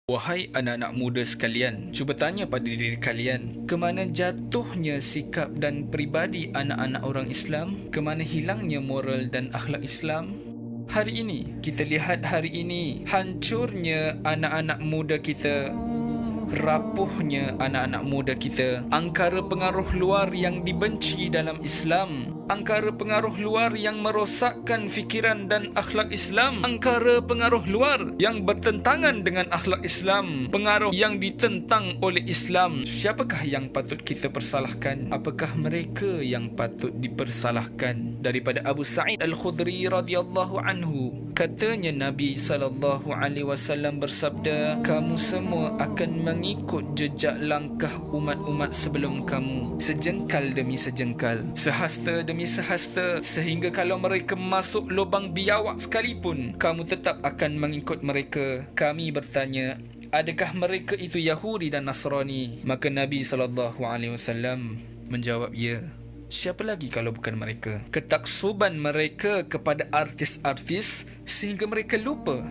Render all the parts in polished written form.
Wahai anak-anak muda sekalian, cuba tanya pada diri kalian, ke mana jatuhnya sikap dan peribadi anak-anak orang Islam? Ke mana hilangnya moral dan akhlak Islam? Hari ini, kita lihat hari ini, hancurnya anak-anak muda kita, rapuhnya anak-anak muda kita, angkara pengaruh luar yang dibenci dalam Islam, angkara pengaruh luar yang merosakkan fikiran dan akhlak Islam, angkara pengaruh luar yang bertentangan dengan akhlak Islam, pengaruh yang ditentang oleh Islam. Siapakah yang patut kita persalahkan? Apakah mereka yang patut dipersalahkan? Daripada Abu Sa'id Al-Khudri radhiyallahu anhu, katanya Nabi SAW bersabda, kamu semua akan mengikut jejak langkah umat-umat sebelum kamu, sejengkal demi sejengkal, sehasta demi sehasta, sehingga kalau mereka masuk lubang biawak sekalipun, kamu tetap akan mengikut mereka. Kami bertanya, adakah mereka itu Yahudi dan Nasrani? Maka Nabi SAW menjawab, ya. Siapa lagi kalau bukan mereka? Ketaksuban mereka kepada artis-artis sehingga mereka lupa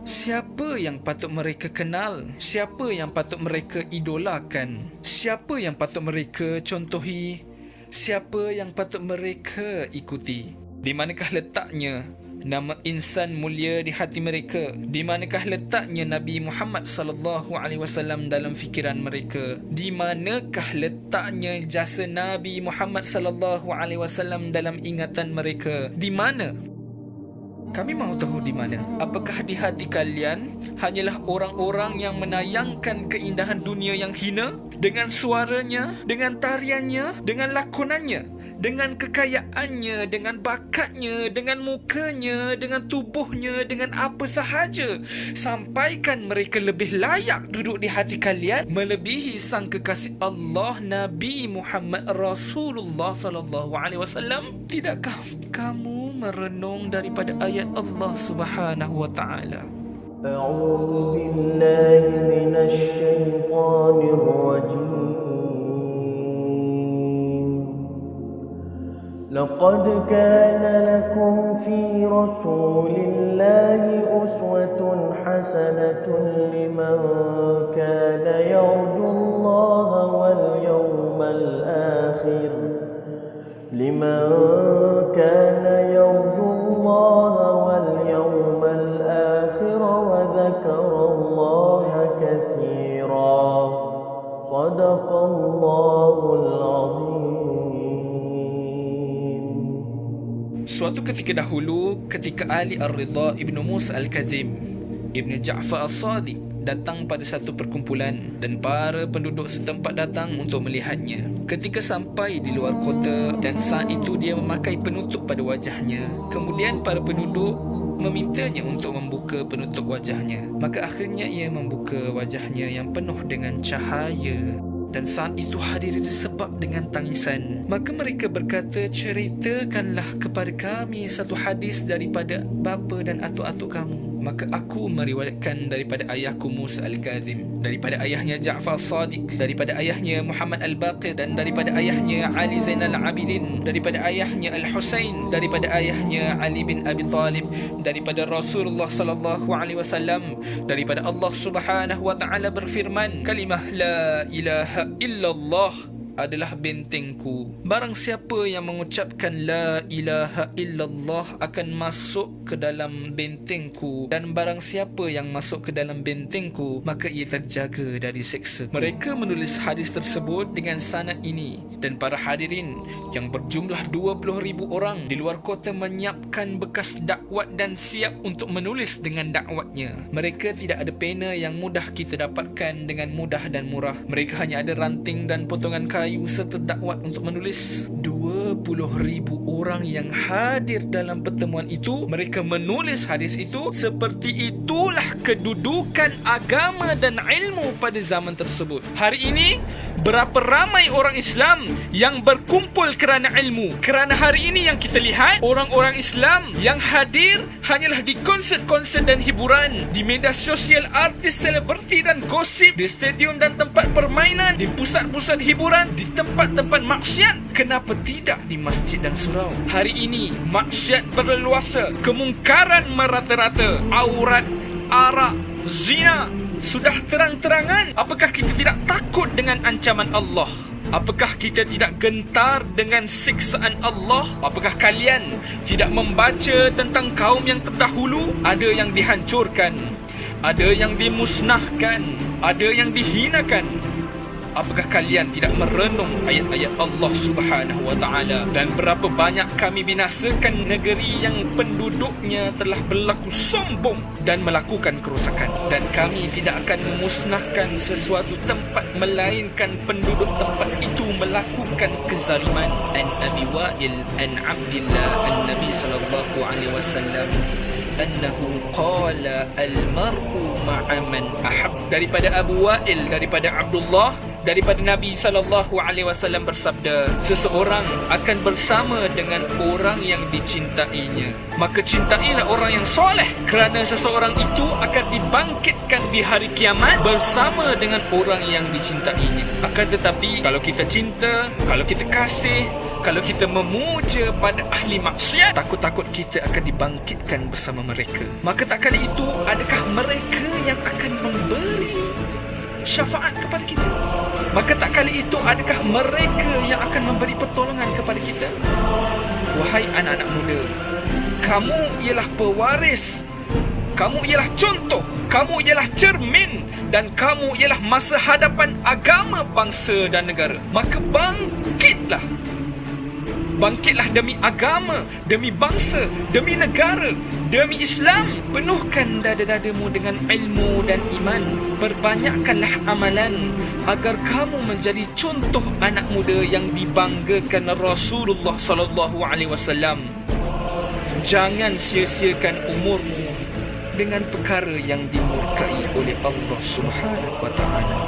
siapa yang patut mereka kenal, siapa yang patut mereka idolakan, siapa yang patut mereka contohi, siapa yang patut mereka ikuti. Di manakah letaknya nama insan mulia di hati mereka? Di manakah letaknya Nabi Muhammad SAW dalam fikiran mereka? Di manakah letaknya jasa Nabi Muhammad SAW dalam ingatan mereka? Di mana? Kami mahu tahu di mana. Apakah di hati kalian hanyalah orang-orang yang menayangkan keindahan dunia yang hina dengan suaranya, dengan tariannya, dengan lakonannya, dengan kekayaannya, dengan bakatnya, dengan mukanya, dengan tubuhnya, dengan apa sahaja, sampaikan mereka lebih layak duduk di hati kalian melebihi sang kekasih Allah Nabi Muhammad Rasulullah SAW? Tidakkah kamu merenung daripada ayat Allah Subhanahu wa taala? A'udzu billahi minasy syaithanir rajim. Laqad kana lakum fi rasulillahi uswatun hasanatun liman kana yarjullaha wal yawmal akhir. لمن كان يرجو الله واليوم الآخر وذكر الله كثيرا صدق الله العظيم. Suatu ketika dahulu, ketika Ali Ar-Ridha Ibnu Musa Al-Kazim, Ibnu Ja'far As-Sadiq datang pada satu perkumpulan dan para penduduk setempat datang untuk melihatnya. Ketika sampai di luar kota dan saat itu dia memakai penutup pada wajahnya, kemudian para penduduk memintanya untuk membuka penutup wajahnya. Maka akhirnya ia membuka wajahnya yang penuh dengan cahaya. Dan saat itu hadirin disebab dengan tangisan. Maka mereka berkata, ceritakanlah kepada kami satu hadis daripada bapa dan atuk-atuk kamu. Maka aku meriwayatkan daripada ayahku Musa Al-Kazim, daripada ayahnya Ja'far As-Sadiq, daripada ayahnya Muhammad Al-Baqir, dan daripada ayahnya Ali Zainal Abidin, daripada ayahnya Al-Husain, daripada ayahnya Ali bin Abi Talib, daripada Rasulullah SAW, daripada Allah Subhanahu wa taala berfirman, kalimah la ilaha illallah adalah bentengku. Barang siapa yang mengucapkan la ilaha illallah akan masuk ke dalam bentengku, dan barang siapa yang masuk ke dalam bentengku maka ia terjaga dari seksa. Mereka menulis hadis tersebut dengan sanad ini, dan para hadirin yang berjumlah 20,000 orang di luar kota menyiapkan bekas dakwat dan siap untuk menulis dengan dakwatnya. Mereka tidak ada pena yang mudah kita dapatkan dengan mudah dan murah. Mereka hanya ada ranting dan potongan kayu serta dakwat untuk menulis. 20,000 orang yang hadir dalam pertemuan itu, mereka menulis hadis itu. Seperti itulah kedudukan agama dan ilmu pada zaman tersebut. Hari ini, berapa ramai orang Islam yang berkumpul kerana ilmu. Kerana hari ini yang kita lihat, orang-orang Islam yang hadir hanyalah di konsert-konsert dan hiburan, di media sosial, artis, selebriti dan gosip, di stadium dan tempat permainan, di pusat-pusat hiburan, di tempat-tempat maksiat. Kenapa tidak di masjid dan surau? Hari ini maksiat berleluasa, kemungkaran merata-rata, aurat, arak, zina, Sudah terang-terangan, apakah kita tidak takut dengan ancaman Allah? Apakah kita tidak gentar dengan siksaan Allah? Apakah kalian tidak membaca tentang kaum yang terdahulu? Ada yang dihancurkan, ada yang dimusnahkan, ada yang dihinakan. Apakah kalian tidak merenung ayat-ayat Allah Subhanahu wa taala? Dan berapa banyak kami binasakan negeri yang penduduknya telah berlaku sombong dan melakukan kerosakan. Dan kami tidak akan memusnahkan sesuatu tempat melainkan penduduk tempat itu melakukan kezaliman. An Abi Wa'il an Abdillah an-Nabi sallallahu alaihi wasallam annahu qala al-mar'u ma'a man ahab. Daripada Abu Wa'il, daripada Abdullah, daripada Nabi SAW bersabda, seseorang akan bersama dengan orang yang dicintainya. Maka cintailah orang yang soleh, kerana seseorang itu akan dibangkitkan di hari kiamat bersama dengan orang yang dicintainya. Akan tetapi, kalau kita cinta, kalau kita kasih, kalau kita memuja pada ahli maksiat, takut-takut kita akan dibangkitkan bersama mereka. Maka tak kala itu, adakah mereka yang akan memberi syafaat kepada kita? Maka tak kali itu, adakah mereka yang akan memberi pertolongan kepada kita? Wahai anak-anak muda, kamu ialah pewaris, kamu ialah contoh, kamu ialah cermin, dan kamu ialah masa hadapan agama, bangsa dan negara. Maka bangkitlah. Bangkitlah demi agama, demi bangsa, demi negara, demi Islam. Penuhkan dada-dadamu dengan ilmu dan iman. Perbanyakkanlah amalan agar kamu menjadi contoh anak muda yang dibanggakan Rasulullah sallallahu alaihi wasallam. Jangan sia-siakan umurmu dengan perkara yang dimurkai oleh Allah Subhanahu wa taala.